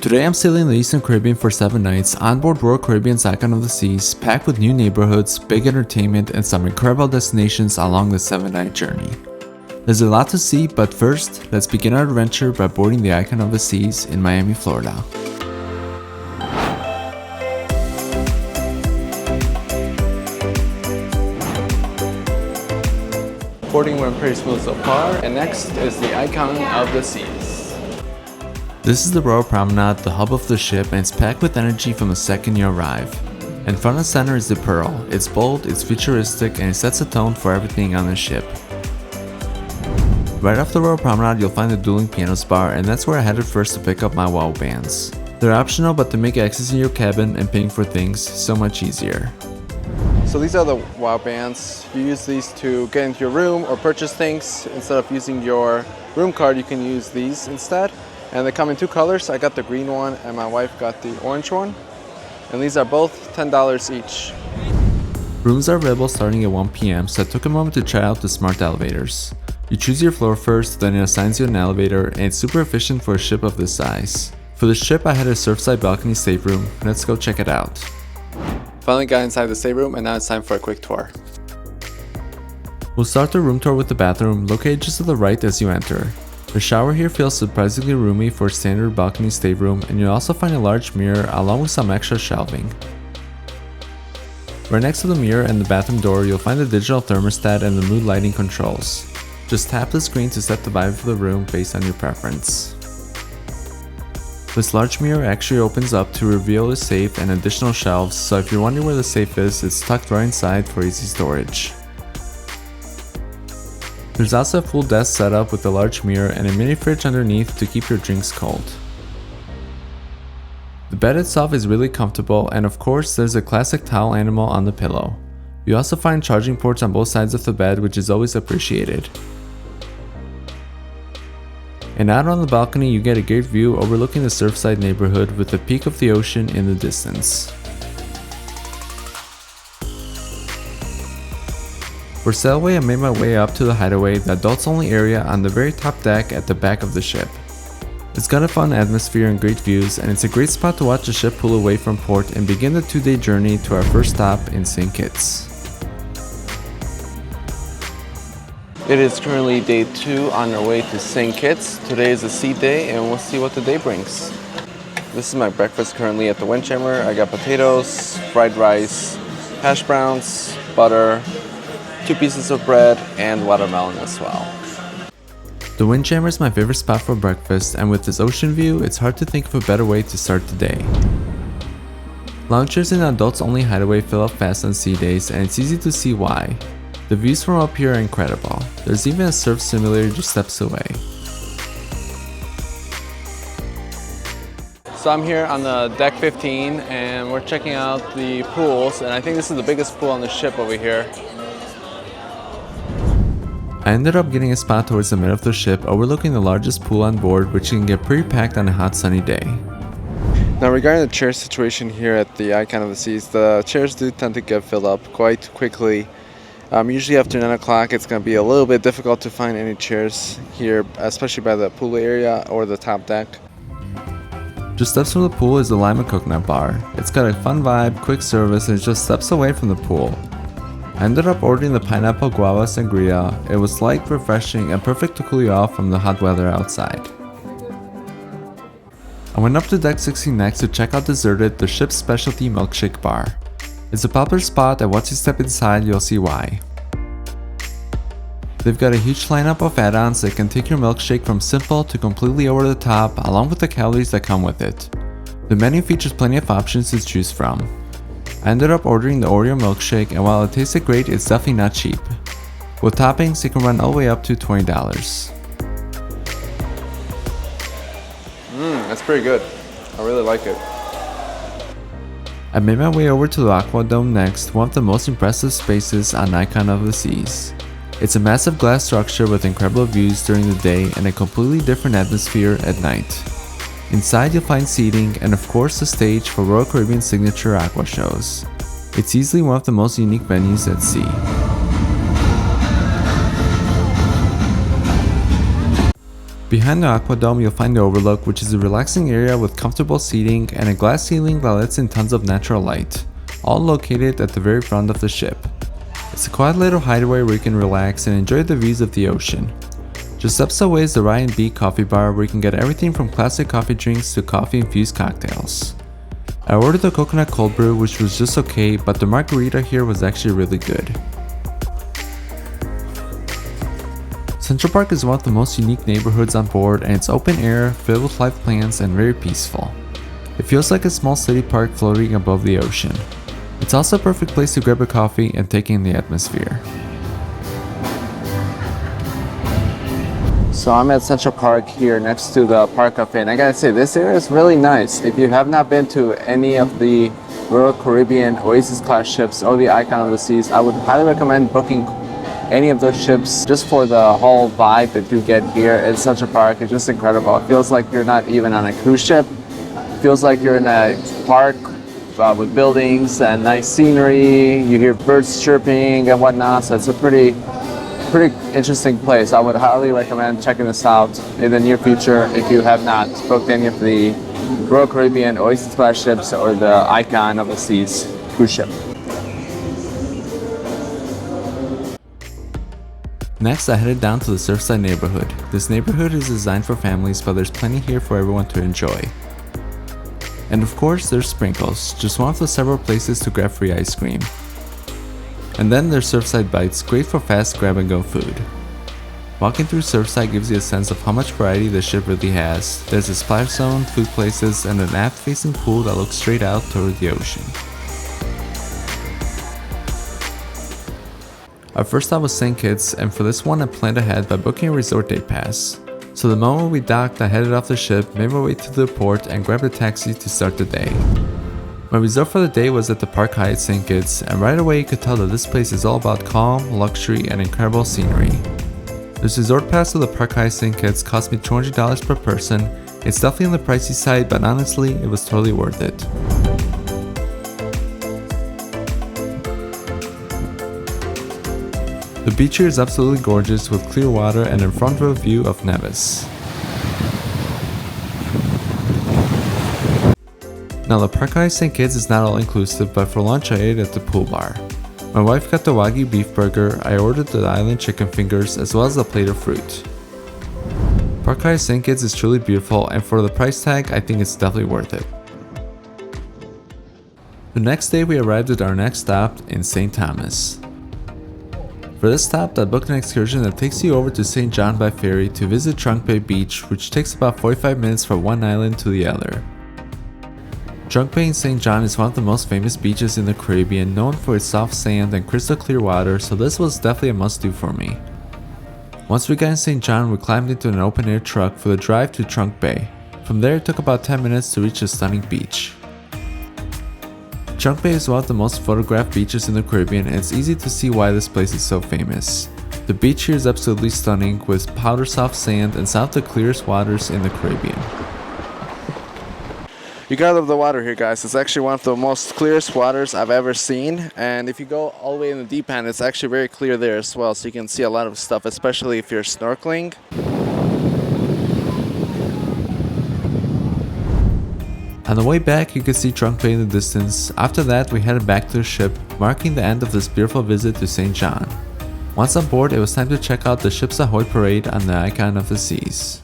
Today I'm sailing the Eastern Caribbean for 7 nights on board Royal Caribbean's Icon of the Seas, packed with new neighborhoods, big entertainment, and some incredible destinations along this 7-night journey. There's a lot to see, but first, let's begin our adventure by boarding the Icon of the Seas in Miami, Florida. Boarding went pretty smooth so far, and next is the Icon of the Seas. This is the Royal Promenade, the hub of the ship, and it's packed with energy from the second you arrive. In front and center is the Pearl. It's bold, it's futuristic, and it sets the tone for everything on the ship. Right off the Royal Promenade, you'll find the Dueling Pianos Bar, and that's where I headed first to pick up my wow bands. They're optional, but to make accessing your cabin and paying for things so much easier. So these are the wow bands. You use these to get into your room or purchase things. Instead of using your room card, you can use these instead. And they come in 2 colors. I got the green one and my wife got the orange one. And these are both $10 each. Rooms are available starting at 1 p.m. so I took a moment to try out the smart elevators. You choose your floor first, then it assigns you an elevator, and it's super efficient for a ship of this size. For the trip I had a Surfside balcony stateroom. Let's go check it out. Finally got inside the stateroom and now it's time for a quick tour. We'll start the room tour with the bathroom, located just to the right as you enter. The shower here feels surprisingly roomy for a standard balcony stateroom, and you'll also find a large mirror along with some extra shelving. Right next to the mirror and the bathroom door, you'll find the digital thermostat and the mood lighting controls. Just tap the screen to set the vibe of the room based on your preference. This large mirror actually opens up to reveal a safe and additional shelves, so if you're wondering where the safe is, it's tucked right inside for easy storage. There's also a full desk setup with a large mirror and a mini fridge underneath to keep your drinks cold. The bed itself is really comfortable, and of course there's a classic towel animal on the pillow. You also find charging ports on both sides of the bed, which is always appreciated. And out on the balcony you get a great view overlooking the Surfside Neighborhood with the peak of the ocean in the distance. For Sailaway, I made my way up to the Hideaway, the adults only area on the very top deck at the back of the ship. It's got a fun atmosphere and great views, and it's a great spot to watch the ship pull away from port and begin the 2-day journey to our first stop in St. Kitts. It is currently day 2 on our way to St. Kitts. Today is a sea day and we'll see what the day brings. This is my breakfast currently at the Windjammer. I got potatoes, fried rice, hash browns, butter, 2 pieces of bread, and watermelon as well. The Windjammer is my favorite spot for breakfast, and with this ocean view, it's hard to think of a better way to start the day. Loungers in the adults only Hideaway fill up fast on sea days, and it's easy to see why. The views from up here are incredible. There's even a surf simulator just steps away. So I'm here on the deck 15 and we're checking out the pools, and I think this is the biggest pool on the ship over here. I ended up getting a spot towards the middle of the ship overlooking the largest pool on board, which can get pretty packed on a hot sunny day. Now regarding the chair situation here at the Icon of the Seas, the chairs do tend to get filled up quite quickly. Usually after 9 o'clock it's going to be a little bit difficult to find any chairs here, especially by the pool area or the top deck. Just steps from the pool is the Lime and Coconut Bar. It's got a fun vibe, quick service, and it's just steps away from the pool. I ended up ordering the pineapple guava sangria. It was light, refreshing, and perfect to cool you off from the hot weather outside. I went up to deck 16 next to check out Deserted, the ship's specialty milkshake bar. It's a popular spot, and once you step inside you'll see why. They've got a huge lineup of add-ons that can take your milkshake from simple to completely over the top, along with the calories that come with it. The menu features plenty of options to choose from. I ended up ordering the Oreo milkshake, and while it tasted great, it's definitely not cheap. With toppings, it can run all the way up to $20. That's pretty good. I really like it. I made my way over to the AquaDome next, one of the most impressive spaces on Icon of the Seas. It's a massive glass structure with incredible views during the day and a completely different atmosphere at night. Inside you'll find seating and of course the stage for Royal Caribbean's signature aqua shows. It's easily one of the most unique venues at sea. Behind the AquaDome, you'll find the Overlook, which is a relaxing area with comfortable seating and a glass ceiling that lets in tons of natural light, all located at the very front of the ship. It's a quiet little hideaway where you can relax and enjoy the views of the ocean. Just steps away is the Rye Bean Coffee Bar, where you can get everything from classic coffee drinks to coffee-infused cocktails. I ordered the coconut cold brew, which was just okay, but the margarita here was actually really good. Central Park is one of the most unique neighborhoods on board, and it's open air, filled with live plants, and very peaceful. It feels like a small city park floating above the ocean. It's also a perfect place to grab a coffee and take in the atmosphere. So I'm at Central Park here next to the Park Cafe, and I gotta say, this area is really nice. If you have not been to any of the Royal Caribbean Oasis class ships or the Icon of the Seas, I would highly recommend booking any of those ships just for the whole vibe that you get here at Central Park. It's just incredible. It feels like you're not even on a cruise ship. It feels like you're in a park with buildings and nice scenery. You hear birds chirping and whatnot, so it's a pretty interesting place. I would highly recommend checking this out in the near future if you have not booked any of the Royal Caribbean Oasis class ships or the Icon of the Seas cruise ship. Next, I headed down to the Surfside Neighborhood. This neighborhood is designed for families, but there's plenty here for everyone to enjoy. And of course, there's Sprinkles, just one of the several places to grab free ice cream. And then there's Surfside Bites, great for fast grab-and-go food. Walking through Surfside gives you a sense of how much variety the ship really has. There's a splash zone, food places, and an aft-facing pool that looks straight out toward the ocean. Our first stop was St. Kitts, and for this one I planned ahead by booking a resort day pass. So the moment we docked, I headed off the ship, made my way to the port, and grabbed a taxi to start the day. My resort for the day was at the Park Hyatt St. Kitts, and right away you could tell that this place is all about calm, luxury, and incredible scenery. This resort pass to the Park Hyatt St. Kitts cost me $200 per person. It's definitely on the pricey side, but honestly, it was totally worth it. The beach here is absolutely gorgeous with clear water and a front row view of Nevis. Now the Park Hyatt St. Kitts is not all inclusive, but for lunch I ate at the pool bar. My wife got the Wagyu beef burger, I ordered the island chicken fingers as well as a plate of fruit. Park Hyatt St. Kitts is truly beautiful, and for the price tag I think it's definitely worth it. The next day we arrived at our next stop in St. Thomas. For this stop, I booked an excursion that takes you over to St. John by ferry to visit Trunk Bay Beach, which takes about 45 minutes from one island to the other. Trunk Bay in St. John is one of the most famous beaches in the Caribbean, known for its soft sand and crystal clear water, so this was definitely a must-do for me. Once we got in St. John, we climbed into an open-air truck for the drive to Trunk Bay. From there, it took about 10 minutes to reach the stunning beach. Trunk Bay is one of the most photographed beaches in the Caribbean, and it's easy to see why this place is so famous. The beach here is absolutely stunning, with powder soft sand and some of the clearest waters in the Caribbean. You gotta love the water here, guys. It's actually one of the most clearest waters I've ever seen, and if you go all the way in the deep end, it's actually very clear there as well, so you can see a lot of stuff, especially if you're snorkeling. On the way back, you could see Trunk Bay in the distance. After that, we headed back to the ship, marking the end of this beautiful visit to St. John. Once on board, it was time to check out the ship's Ahoy parade on the Icon of the Seas.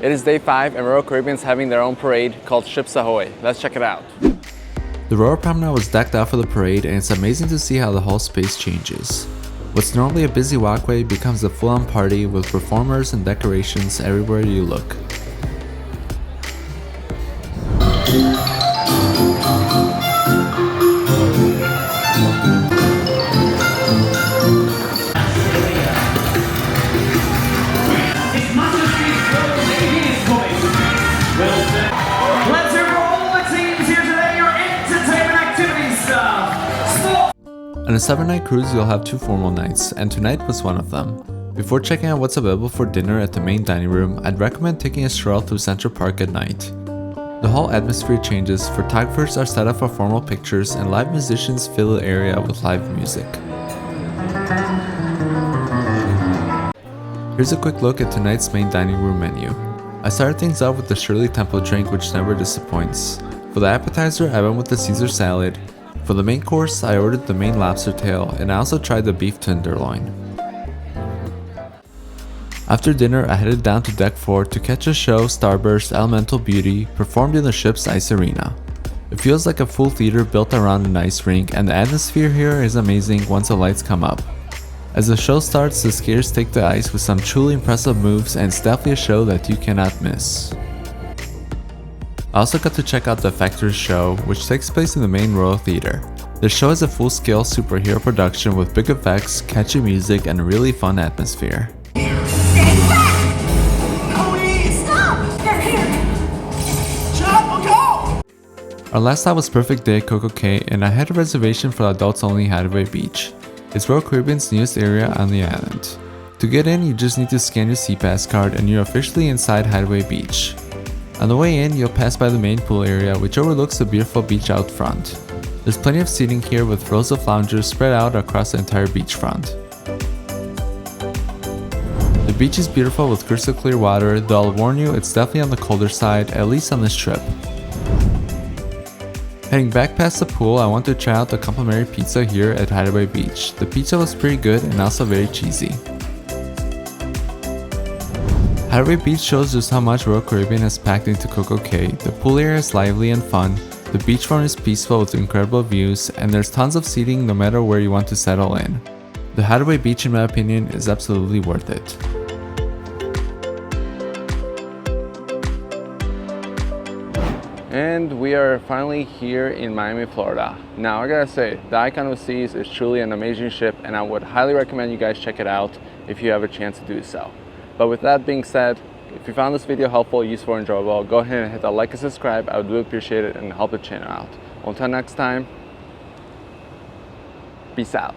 It is day 5 and Royal Caribbean's having their own parade called Ship's Ahoy. Let's check it out. The Royal Promenade was decked out for the parade, and it's amazing to see how the whole space changes. What's normally a busy walkway becomes a full-on party with performers and decorations everywhere you look. On a 7-night cruise, you'll have 2 formal nights, and tonight was one of them. Before checking out what's available for dinner at the main dining room, I'd recommend taking a stroll through Central Park at night. The whole atmosphere changes, photographers are set up for formal pictures, and live musicians fill the area with live music. Here's a quick look at tonight's main dining room menu. I started things off with the Shirley Temple drink, which never disappoints. For the appetizer, I went with the Caesar salad. For the main course, I ordered the Maine lobster tail, and I also tried the beef tenderloin. After dinner, I headed down to Deck 4 to catch a show Starburst Elemental Beauty performed in the ship's ice arena. It feels like a full theater built around an ice rink, and the atmosphere here is amazing once the lights come up. As the show starts, the skaters take the ice with some truly impressive moves, and it's definitely a show that you cannot miss. I also got to check out the Effectors show, which takes place in the main Royal Theater. The show is a full-scale superhero production with big effects, catchy music, and a really fun atmosphere. Stay back! Cody! Stop! They're here! Jump! Go! Our last stop was Perfect Day at CocoCay, and I had a reservation for the adults-only Hideaway Beach. It's Royal Caribbean's newest area on the island. To get in, you just need to scan your SeaPass card and you're officially inside Hideaway Beach. On the way in, you'll pass by the main pool area, which overlooks the beautiful beach out front. There's plenty of seating here with rows of loungers spread out across the entire beachfront. The beach is beautiful with crystal clear water, though I'll warn you it's definitely on the colder side, at least on this trip. Heading back past the pool, I want to try out the complimentary pizza here at Hideaway Beach. The pizza was pretty good and also very cheesy. Hideaway Beach shows just how much Royal Caribbean has packed into CocoCay. The pool area is lively and fun, the beachfront is peaceful with incredible views, and there's tons of seating no matter where you want to settle in. The Hideaway Beach, in my opinion, is absolutely worth it. And we are finally here in Miami, Florida. Now I gotta say, the Icon of Seas is truly an amazing ship, and I would highly recommend you guys check it out if you have a chance to do so. But with that being said, if you found this video helpful, useful, or enjoyable, go ahead and hit that like and subscribe. I would really appreciate it and help the channel out. Until next time, peace out.